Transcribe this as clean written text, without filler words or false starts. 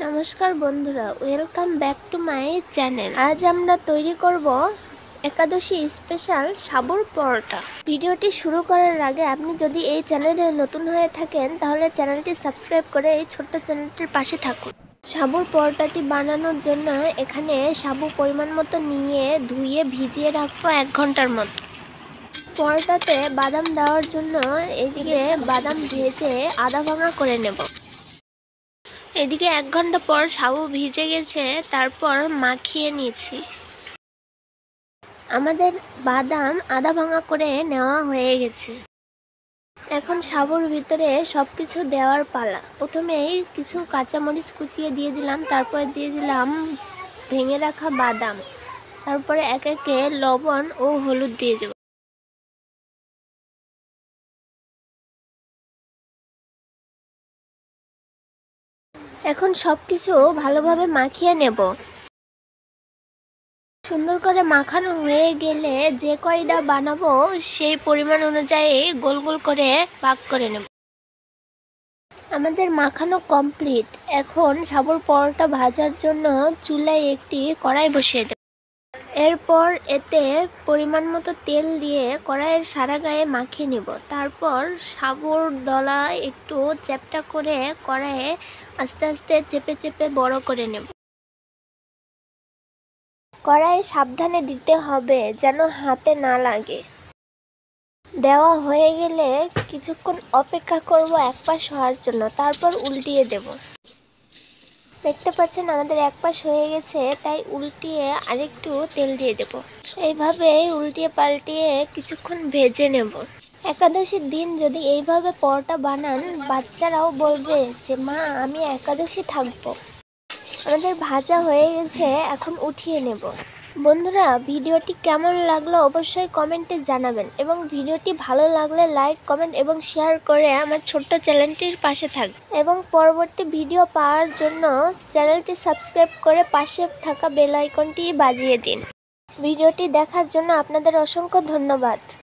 নমস্কার বন্ধুরা, welcome back to my channel. আজ আমরা তৈরি করব একাদশী স্পেশাল সাবুর পরোটা। ভিডিওটি শুরু করার আগে আপনি যদি এই চ্যানেলে নতুন হয়ে থাকেন তাহলে চ্যানেলটি সাবস্ক্রাইব করে এই ছোট্ট চ্যানেলটির পাশে থাকুন। সাবুর পরোটাটি বানানোর জন্য এখানে সাবু পরিমাণ মতো নিয়ে ধুয়ে ভিজিয়ে রাখবো 1 ঘন্টার মতো। পরোটাতে বাদাম দেওয়ার জন্য এদিকে বাদাম ভেজে আধা ভাঙা করে নেব। এদিকে 1 ঘন্টা পর সাবু ভিজে গেছে, তারপর মাখিয়ে নিয়েছি। আমাদের বাদাম আধা ভাঙা করে নেওয়া হয়ে গেছে। এখন সাবুর ভিতরে সবকিছু দেওয়ার পালা। প্রথমেই কিছু কাঁচামরিচ কুচিয়ে দিয়ে দিলাম, তারপর দিয়ে দিলাম ভেঙে রাখা বাদাম, তারপরে একে একে লবণ ও হলুদ দিয়ে দেব। এখন সবকিছু ভালোভাবে মাখিয়ে নেব। সুন্দর করে মাখানো হয়ে গেলে যে কয়টা বানাবো সেই পরিমাণ অনুযায়ী গোল গোল করে ভাগ করে নেব। আমাদের মাখানো কমপ্লিট। এখন সাবুর পরোটা ভাজার জন্য চুলায় একটি কড়াই বসিয়ে দেব। এরপর এতে পরিমাণ মতো তেল দিয়ে কড়াইয়ের সারা গায়ে মাখিয়ে নেব। তারপর সাবুর দলা একটু চ্যাপ্টা করে কড়াইয়ে আস্তে আস্তে চেপে চেপে বড় করে নেব। কড়াই সাবধানে দিতে হবে যেন হাতে না লাগে। দেওয়া হয়ে গেলে কিছুক্ষণ অপেক্ষা করব এক পাশ হওয়ার জন্য, তারপর উল্টিয়ে দেব। দেখতে পাচ্ছেন আমাদের এক পাশ হয়ে গেছে, তাই উল্টিয়ে আরেকটু তেল দিয়ে দেব। এইভাবে উল্টিয়ে পাল্টিয়ে কিছুক্ষণ ভেজে নেব। একাদশীর দিন যদি এইভাবে পরোটা বানান, বাচ্চারাও বলবে যে মা আমি একাদশী থাকবো। আমাদের ভাজা হয়ে গেছে, এখন উঠিয়ে নেব। বন্ধুরা, ভিডিওটি কেমন লাগলো অবশ্যই কমেন্টে জানাবেন এবং ভিডিওটি ভালো লাগলে লাইক, কমেন্ট এবং শেয়ার করে আমার ছোট্ট চ্যানেলটির পাশে থাকবেন এবং পরবর্তী ভিডিও পাওয়ার জন্য চ্যানেলটি সাবস্ক্রাইব করে পাশে থাকা বেল আইকনটি বাজিয়ে দিন। ভিডিওটি দেখার জন্য আপনাদের অসংখ্য ধন্যবাদ।